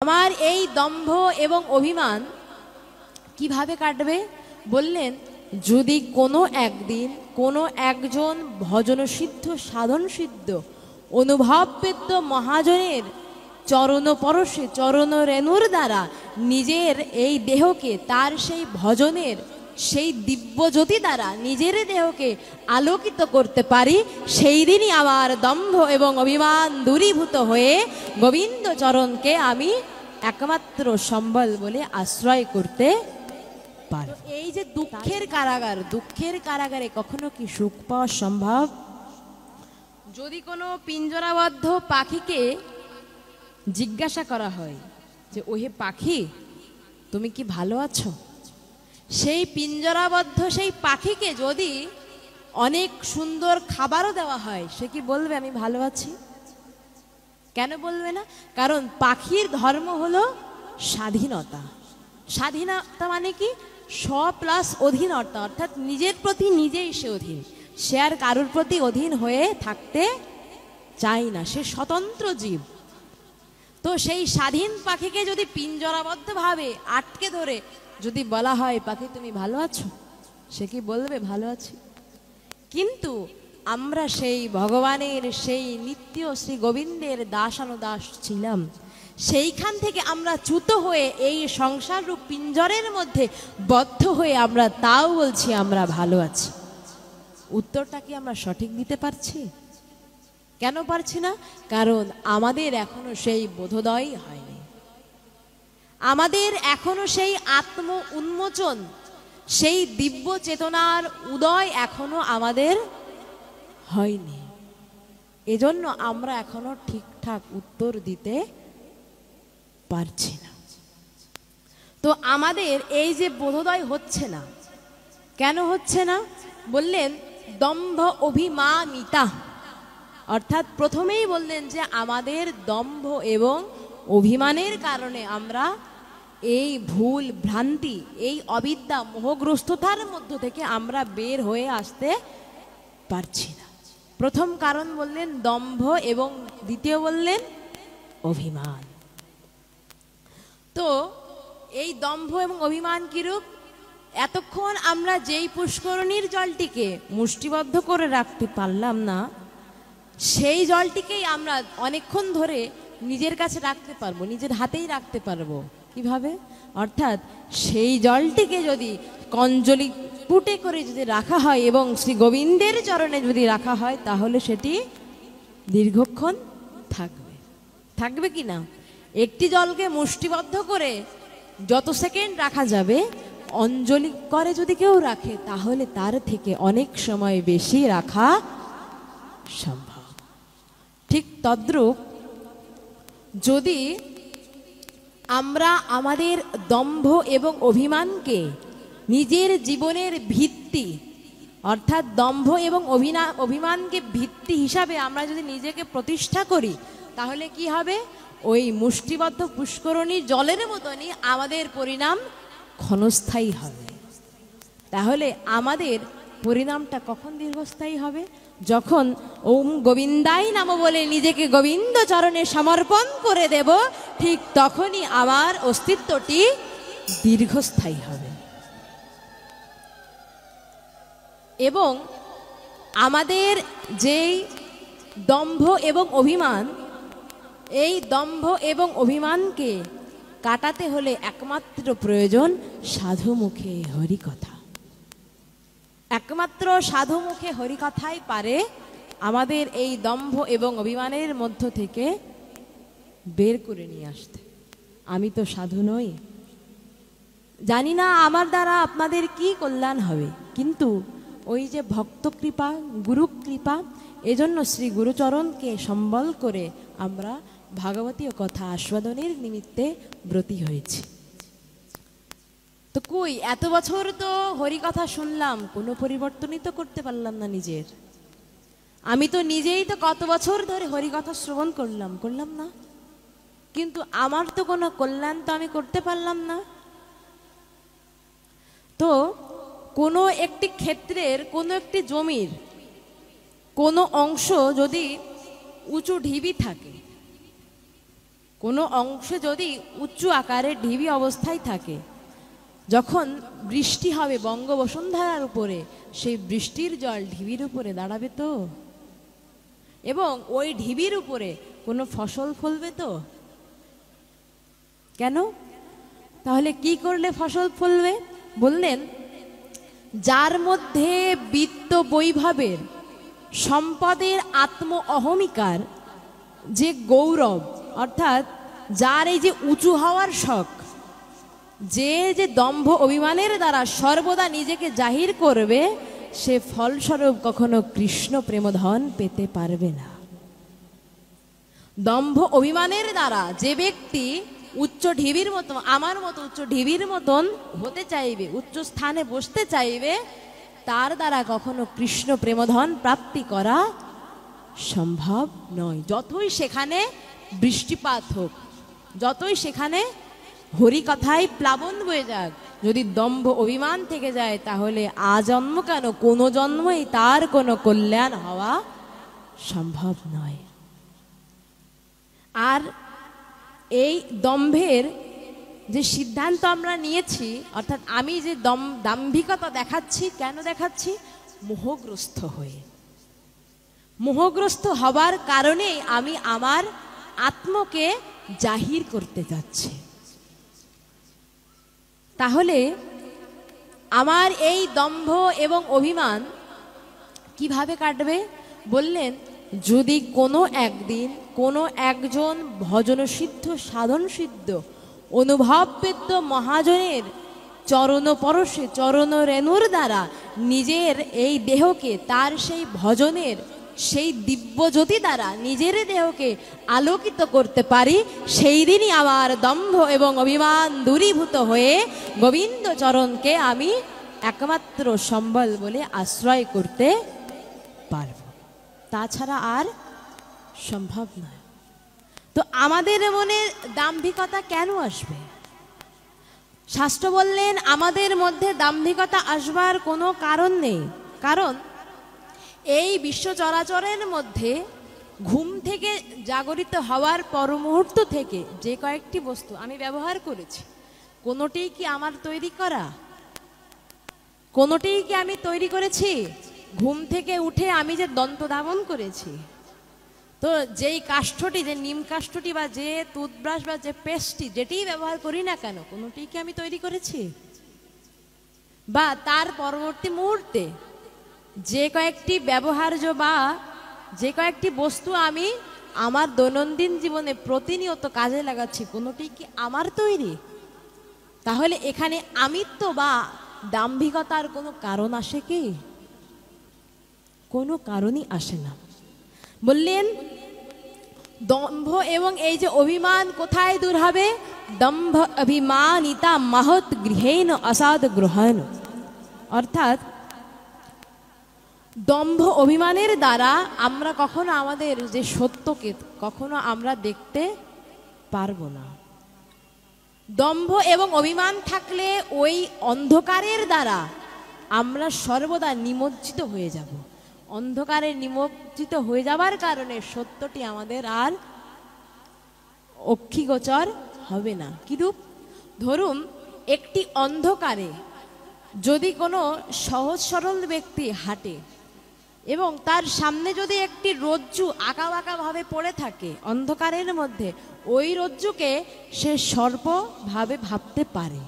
আমার এই দম্ভ এবং অভিমান কিভাবে কাটবে? বললেন, যদি কোনো একদিন কোনো একজন ভজন সিদ্ধ সাধন সিদ্ধ অনুভববেদ্য মহাজনের চরণ পরশে চরণ রেণুর দ্বারা নিজের এই দেহকে তার সেই ভজনের সেই দিব্য জ্যোতি দ্বারা নিজের দেহকে আলোকিত করতে পারি, সেই দিনই আমার দম্ভ এবং অভিমান দূরীভূত হয়ে গোবিন্দ চরণকে আমি একমাত্র সম্বল বলে আশ্রয় করতে পারি। এই যে দুঃখের কারাগার, দুঃখের কারাগারে কখনো কি সুখ পাওয়া সম্ভব? যদি কোনো পিঞ্জরাবদ্ধ পাখিকে জিজ্ঞাসা করা হয় যে ওহে পাখি, তুমি কি ভালো আছো? সেই পিঞ্জরাবদ্ধ সেই পাখিকে যদি অনেক সুন্দর খাবারও দেওয়া হয়, সে কি বলবে আমি ভালো আছি? কেন বলবে না? কারণ পাখির ধর্ম হলো স্বাধীনতা। স্বাধীনতা মানে কি? স্ব প্লাস অধীনতা, অর্থাৎ নিজের প্রতি নিজেই সে অধীন, সে আর কারোর প্রতি অধীন হয়ে থাকতে চায় না, সে স্বতন্ত্র জীব। তো সেই স্বাধীন পাখিকে যদি পিঞ্জরাবদ্ধভাবে আটকে ধরে যদি বলা হয় পাখি তুমি ভালো আছো, সে কি বলবে ভালো আছি? কিন্তু আমরা সেই ভগবানের সেই নিত্য শ্রী গোবিন্দের দাসানুদাস ছিলাম, সেইখান থেকে আমরা চ্যুত হয়ে এই সংসার রূপ পিঞ্জরের মধ্যে বদ্ধ হয়ে আমরা তাও বলছি আমরা ভালো আছি। উত্তরটা কি আমরা সঠিক দিতে পারছি? কেন পারছি না? কারণ আমাদের এখনো সেই বোধোদয় হয়নি, আমাদের এখনো সেই আত্ম উন্মোচন, সেই দিব্য চেতনার উদয় এখনো আমাদের হয়নি। এজন্য আমরা এখনো ঠিকঠাক উত্তর দিতে পারছি না। তো আমাদের এই যে বোধোদয় হচ্ছে না, কেন হচ্ছে না? বললেন দম্ভ অভিমানিতা, অর্থাৎ প্রথমেই বললেন যে আমাদের দম্ভ এবং অভিমানের কারণে আমরা এই ভুল ভ্রান্তি, এই অবিদ্যা মোহগ্রস্ততার মধ্য থেকে আমরা বের হয়ে আসতে পারছি না। প্রথম কারণ বললেন দম্ভ এবং দ্বিতীয় বললেন অভিমান। তো এই দম্ভ এবং অভিমান কিরূপ? এতক্ষণ আমরা যেই পুষ্করণীর জলটিকে মুষ্টিবদ্ধ করে রাখতে পারলাম না, সেই জলটিকেই আমরা অনেকক্ষণ ধরে নিজের কাছে রাখতে পারবো, নিজের হাতেই রাখতে পারবো। কিভাবে? অর্থাৎ সেই জলটিকে যদি কঞ্জলি পুটে করে যদি রাখা হয় এবং শ্রী গোবিন্দের চরণে যদি রাখা হয়, তাহলে সেটি দীর্ঘক্ষণ থাকবে। থাকবে কি না? একটি জলকে মুষ্টিবদ্ধ করে যত সেকেন্ড রাখা যাবে, অঞ্জলি করে যদি কেউ রাখে, তাহলে তার থেকে অনেক সময় বেশি রাখা সম্ভব। ঠিক তদ্রূপ যদি আমরা আমাদের দম্ভ এবং অভিমানকে নিজের জীবনের ভিত্তি, অর্থাৎ দম্ভ এবং অভিমানকে ভিত্তি হিসাবে আমরা যদি নিজেকে প্রতিষ্ঠা করি, তাহলে কি হবে? ওই মুষ্টিবদ্ধ পুষ্করণীর জলের মতনই আমাদের পরিণাম ক্ষণস্থায়ী হবে। তাহলে আমাদের পরিণামটা কখন দীর্ঘস্থায়ী হবে? যখন ওম গোবিন্দাই নাম বলে নিজেকে গোবিন্দ চরণে সমর্পণ করে দেব, ঠিক তখনই আমার অস্তিত্বটি দীর্ঘস্থায়ী হবে। এবং আমাদের যেই দম্ভ এবং অভিমান, এই দম্ভ এবং অভিমানকে কাটাতে হলে একমাত্র প্রয়োজন সাধু মুখে হরিকথা। একমাত্র সাধু মুখে হরিকথাই পারে আমাদের এই দম্ভ এবং অভিমানের মধ্য থেকে বের করে নিয়ে আসতে। আমি তো সাধু নই, জানি না আমার দ্বারা আপনাদের কি কল্যাণ হবে, কিন্তু ওই যে ভক্ত কৃপা, গুরু কৃপা, এজন্য শ্রী গুরুচরণকে সম্বল করে আমরা ভাগবতীয় কথা আস্বাদনের নিমিত্তে ব্রতী হয়েছি। তো কই এত বছর তো হরিকথা শুনলাম, কোনো পরিবর্তনই তো করতে পারলাম না নিজের। আমি তো নিজেই তো কত বছর ধরে হরিকথা শ্রবণ করলাম না, কিন্তু আমার তো কোনো কল্যাণ তো আমি করতে পারলাম না। তো কোনো একটি ক্ষেত্রের, কোনো একটি জমির কোনো অংশ যদি উঁচু ঢিবি থাকে, কোনো অংশে যদি উঁচু আকারে ঢিবি অবস্থায় থাকে, যখন বৃষ্টি হবে বঙ্গবসুন্ধরার উপরে, সেই বৃষ্টির জল ঢিবির উপরে দাঁড়াবে তো? এবং ওই ঢিবির উপরে কোনো ফসল ফলবে তো? কেন? তাহলে কি করলে ফসল ফলবে? বললেন, যার মধ্যে বিত্ত বৈভবের, সম্পদের আত্ম অহমিকার যে গৌরব, অর্থাৎ যার এই যে উঁচু হওয়ার শখ, যে যে দম্ভ অভিমানের দ্বারা সর্বদা নিজেকে জাহির করবে, সে ফলস্বরূপ কখনো কৃষ্ণ প্রেমধন পেতে পারবে না। দম্ভ অভিমানের দ্বারা যে ব্যক্তি উচ্চ ঢিবির মতো, আমার মতো উচ্চ ঢিবির মতন হতে চাইবে, উচ্চ স্থানে বসতে চাইবে, তার দ্বারা কখনো কৃষ্ণ প্রেমধন প্রাপ্তি করা সম্ভব নয়। যতই সেখানে বৃষ্টিপাত হোক, যতই সেখানে হরিকথায় প্লাবন বয়ে যাক, যদি দম্ভ অভিমান থেকে যায়, তাহলে আজন্ম কেন, কোনো জন্মই তার কোনো কল্যাণ হওয়া সম্ভব নয়। আর এই দম্ভের যে সিদ্ধান্ত আমরা নিয়েছি, অর্থাৎ আমি যে দাম্ভিকতা দেখাচ্ছি, কেন দেখাচ্ছি? মোহগ্রস্ত হয়ে। মোহগ্রস্ত হবার কারণেই আমি আমার আত্মকে জাহির করতে যাচ্ছি। তাহলে আমার এই দম্ভ এবং অভিমান কিভাবে কাটবে? বললেন, যদি কোনো একদিন কোনো একজন ভজন সিদ্ধ, সাধন সিদ্ধ, অনুভববেদ্য মহাজনের চরণ পরশে, চরণ রেণুর দ্বারা নিজের এই দেহকে, তার সেই ভজনের সেই দিব্য জ্যোতি দ্বারা নিজের দেহকে আলোকিত করতে পারি, সেই দিনই আমার দম্ভ এবং অভিমান দূরীভূত হয়ে গোবিন্দ চরণকে আমি একমাত্র সম্বল বলে আশ্রয় করতে পারব। তাছাড়া আর সম্ভব নয়। তো আমাদের মনে দাম্ভিকতা কেন আসবে? শাস্ত্র বললেন, আমাদের মধ্যে দাম্ভিকতা আসবার কোনো কারণ নেই। কারণ এই বিশ্ব চরাচরের মধ্যে ঘুম থেকে জাগরিত হওয়ার পর মুহূর্ত থেকে যে কয়েকটি বস্তু আমি ব্যবহার করেছি, কোনোটি কি আমার তৈরি করা? কোনোটি কি আমি তৈরি করেছি? ঘুম থেকে উঠে আমি যে দন্ত ধাবন করেছি, তো যেই কাষ্ঠটি, যে নিম কাষ্ঠটি বা যে টুথব্রাশ বা যে পেস্টটি যেটিই ব্যবহার করি না কেন, কোনোটি কি আমি তৈরি করেছি? বা তার পরবর্তী মুহূর্তে যে কয়েকটি ব্যবহার্য বা যে কয়েকটি বস্তু আমি আমার দৈনন্দিন জীবনে প্রতিনিয়ত কাজে লাগাচ্ছি, কোনোটি কি আমার তৈরি? তাহলে এখানে আমিত্ব বা দাম্ভিকতার কোনো কারণ আসে কি? কোনো কারণই আসে না। বললেন, দম্ভ এবং এই যে অভিমান কোথায় দূর হবে? দম্ভ অভিমানিতা মহৎ গৃহেন অসাদ গ্রহণ। অর্থাৎ দম্ভ অভিমানের দ্বারা আমরা কখনো আমাদের যে সত্যকে কখনো আমরা দেখতে পারবো না। দম্ভ এবং অভিমান থাকলে ওই অন্ধকারের দ্বারা আমরা সর্বদা নিমজ্জিত হয়ে যাব। অন্ধকারে নিমজ্জিত হয়ে যাবার কারণে সত্যটি আমাদের আর অক্ষিগোচর হবে না। কিরূপ? ধরুন, একটি অন্ধকারে যদি কোনো সহজ সরল ব্যক্তি হাঁটে এবং তার সামনে যদি একটি রজ্জু আঁকা বাঁকা ভাবে পড়ে থাকে অন্ধকারের মধ্যে, ওই রজ্জুকে সে সর্প ভাবে ভাবতে পারে।